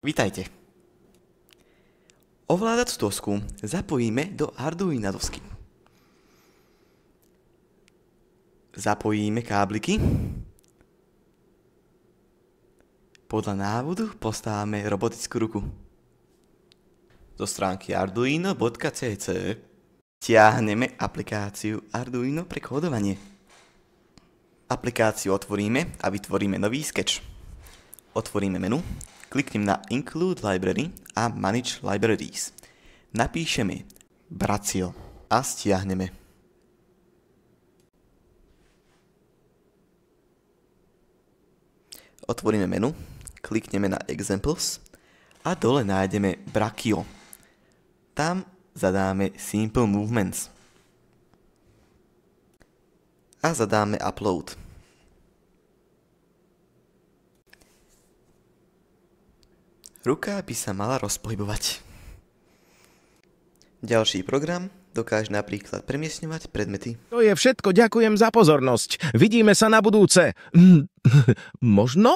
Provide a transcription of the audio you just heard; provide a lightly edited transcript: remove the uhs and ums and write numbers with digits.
Vítajte. Ovládač dosku zapojíme do Arduina dosky. Zapojíme kábliky. Podľa návodu postavíme robotickú ruku. Zo stránky arduino.cc stiahneme aplikáciu Arduino pre kódovanie. Aplikáciu otvoríme a vytvoríme nový sketch. Otvoríme menu, kliknem na Include Library a Manage Libraries. Napíšeme Bracio a stiahneme. Otvoríme menu, klikneme na Examples a dole nájdeme Brachio. Tam zadáme Simple Movements a zadáme Upload. Ruka by sa mala rozpohybovať. Ďalší program dokáže napríklad premiestňovať predmety. To je všetko, ďakujem za pozornosť. Vidíme sa na budúce. Možno?